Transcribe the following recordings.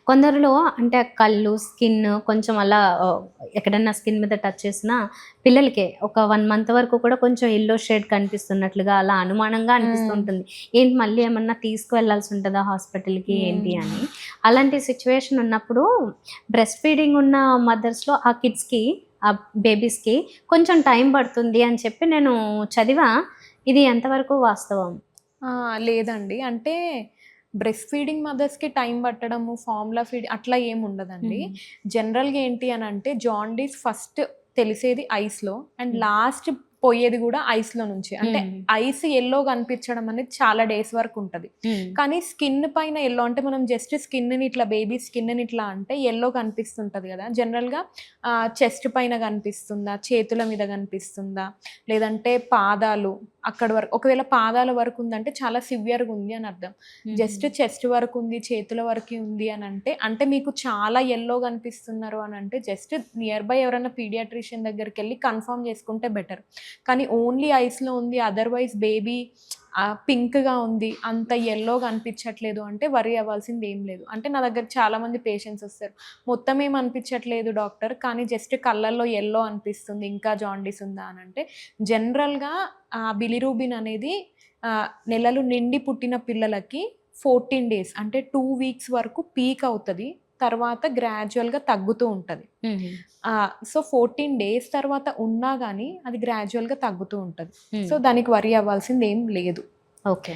కొందరిలో అంటే కళ్ళు, స్కిన్ కొంచెం అలా ఎక్కడన్నా స్కిన్ మీద టచ్ చేసినా పిల్లలకే ఒక 1 మంత్ వరకు కూడా కొంచెం యెల్లో షేడ్ కనిపిస్తున్నట్లుగా అలా అనుమానంగా అనిపిస్తూ హ్మ్. ఉంటుంది. ఏంటి మళ్ళీ ఏమన్నా తీసుకువెళ్ళాల్సి ఉంటదా హాస్పిటల్‌కి ఏంటి హ్మ్. అని. అలాంటి సిట్యుయేషన్ ఉన్నప్పుడు బ్రెస్ట్ ఫీడింగ్ ఉన్న మదర్స్‌లో ఆ కిడ్స్‌కి ఆ బేబీస్‌కి కొంచెం టైం పడుతుంది అని చెప్పి నేను చదివా. ఇది ఎంతవరకు వాస్తవం? ఆ! లేదండి. అంటే బ్రెస్ట్ ఫీడింగ్ మదర్స్‌కి టైం పట్టడము, ఫార్ములా ఫీడ్ అట్లా ఏముండదండి. హ్మ్. జనరల్‌గా ఏంటి అనంటే జాండీస్ ఫస్ట్ తెలిసేది ఐస్‌లో అండ్ హ్మ్. లాస్ట్ పోయేది గూడా ఐస్‌లో నుంచి. అంటే హ్మ్. ఐస్ యెల్లో కనిపించడం అనేది చాలా డేస్ వరకు ఉంటది. హ్మ్. కానీ స్కిన్ పైన యెల్లో అంటే మనం జస్ట్ స్కిన్‌ని ఇట్లా బేబీ స్కిన్‌ని ఇట్లా అంటే యెల్లో కనిపిస్తుంటది గదా! జనరల్‌గా చెస్ట్ పైన కనిపిస్తుందా? చేతుల మీద కనిపిస్తుందా? లేదంటే పాదాలు అక్కడి వరకు ఒకవేళ పాదాల వరకు ఉందంటే చాలా సివియర్‌గా ఉంది అని అర్థం. హుహు. జస్ట్ చెస్ట్ వరకు ఉంది, చేతుల వరకే ఉంది అనంటే, అంటే మీకు చాలా యెల్లో కనిపిస్తున్నారు అనంటే జస్ట్ నియర్ బై ఎవరైనా పీడియాట్రిషియన్ దగ్గరికెళ్లి కన్ఫర్మ్ చేసుకుంటే బెటర్. కానీ ఓన్లీ ఐస్‌లో ఉంది అదర్‌వైజ్ బేబీ పింక్‌గా ఉంది. అంత యెల్లోగా అనిపించట్లేదు అంటే వరీ అవ్వాల్సింది ఏం లేదు. అంటే నా దగ్గర చాలామంది పేషెంట్స్ వస్తారు. మొత్తం ఏమి అనిపించట్లేదు డాక్టర్. కానీ జస్ట్ కళ్ళల్లో యెల్లో అనిపిస్తుంది. ఇంకా జాండీస్ ఉందా అనంటే జనరల్‌గా బిలిరూబిన్ అనేది నెలలు నిండి పుట్టిన పిల్లలకి 14 డేస్ అంటే 2 వీక్స్ వరకు పీక్ అవుతది. తర్వాత గ్రాడ్యుయల్‌గా తగ్గుతూ ఉంటది. హుహు. సో, 14 డేస్ తర్వాత ఉన్నా గానీ అది గ్రాడ్యుయల్‌గా తగ్గుతూ ఉంటది. హ్మ్. సో, దానికి వరీ అవ్వాల్సిందేం లేదు. ఓకే.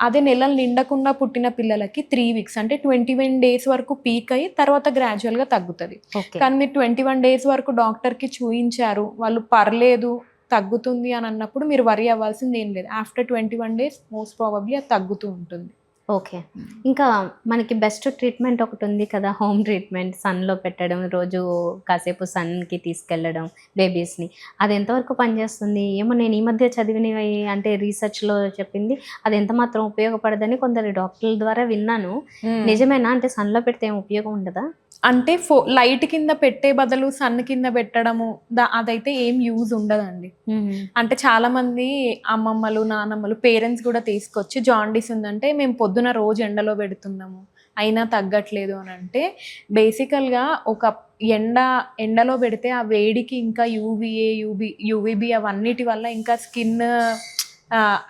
అదే నెలలు నిండకుండా పుట్టిన పిల్లలకి 3 వీక్స్ అంటే 21 డేస్ వరకు పీక్ అయ్యి తర్వాత గ్రాడ్యుయల్‌గా తగ్గుతది. ఓకే. కానీ మీరు 21 డేస్ వరకు డాక్టర్‌కి చూయించారు. వాళ్ళు పర్లేదు తగ్గుతుంది అని అన్నప్పుడు మీరు వరీ అవ్వాల్సిందేం లేదు. ఆఫ్టర్ 21 డేస్ మోస్ట్ ప్రాబబ్లీ అది తగ్గుతూ ఉంటుంది. ఓకే. ఇంకా మనకి బెస్ట్ ట్రీట్మెంట్ ఒకటుంది కదా! హోమ్ ట్రీట్మెంట్ సన్‌లో పెట్టడం, రోజు కాసేపు సన్‌కి తీసుకెళ్ళడం బేబీస్‌ని. అది ఎంతవరకు పనిచేస్తుంది? ఏమో నేను ఈ మధ్య చదివినవి అంటే రీసెర్చ్‌లో చెప్పింది అది ఎంత మాత్రం ఉపయోగపడదని కొందరు డాక్టర్ల ద్వారా విన్నాను. హ్మ్. నిజమేనా? అంటే సన్‌లో పెడితే ఏం ఉపయోగం ఉండదా? అంటే లైట్ కింద పెట్టే బదులు సన్ కింద పెట్టడము అదైతే ఏం యూజ్ ఉండదండి. హుహు. అంటే చాలామంది అమ్మమ్మలు, నానమ్మలు, పేరెంట్స్ గూడా తీసుకొచ్చి జాండీస్ ఉందంటే మేము పొద్దున రోజు ఎండలో పెడుతున్నాము. అయినా తగ్గట్లేదు అనంటే బేసికల్‌గా ఒక ఎండ ఎండలో పెడితే ఆ వేడికి ఇంకా యూవీఏ, యూవీబీ అవన్నిటి వల్ల ఇంకా స్కిన్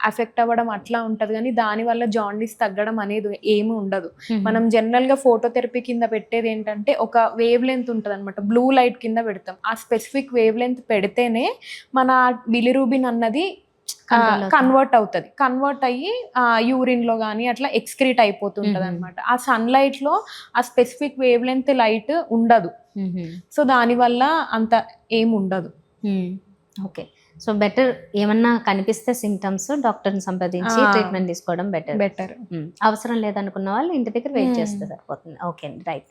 ఎఫెక్ట్ అవ్వడం అట్లా ఉంటది గానీ, దానివల్ల జాండీస్ తగ్గడం అనేది ఏమి ఉండదు. హుహు. మనం జనరల్‌గా ఫోటోథెరపీ కింద పెట్టేదేంటంటే, ఒక వేవ్ లెంత్ ఉంటదనమాట. బ్లూ లైట్ కింద పెడతాం. ఆ స్పెసిఫిక్ వేవ్ లెంత్ పెడితేనే మన బిలిరూబిన్ అన్నది కంట్రోల్ అవుతుంది. కన్వర్ట్ అవుతది. కన్వర్ట్ అయ్యి యూరిన్‌లో గాని అట్లా ఎక్స్‌క్రీట్ హుహు. అయిపోతుంటదనమాట. ఆ సన్‌లైట్‌లో ఆ స్పెసిఫిక్ వేవ్ లెంత్ లైట్ ఉండదు. హుహు. సో, దానివల్ల అంత ఏముండదు. హ్మ్. ఓకే. సో, బెటర్ ఏమన్నా కనిపిస్తే సింప్టమ్స్ డాక్టర్‌ని ఆ! సంప్రదించి ట్రీట్మెంట్ తీసుకోవడం బెటర్. బెటర్. అవసరం లేదనుకున్న వాళ్ళు ఇంటి దగ్గర వెయిట్ హ్మ్. చేస్తే సరిపోతుంది. ఓకే అండి. రైట్.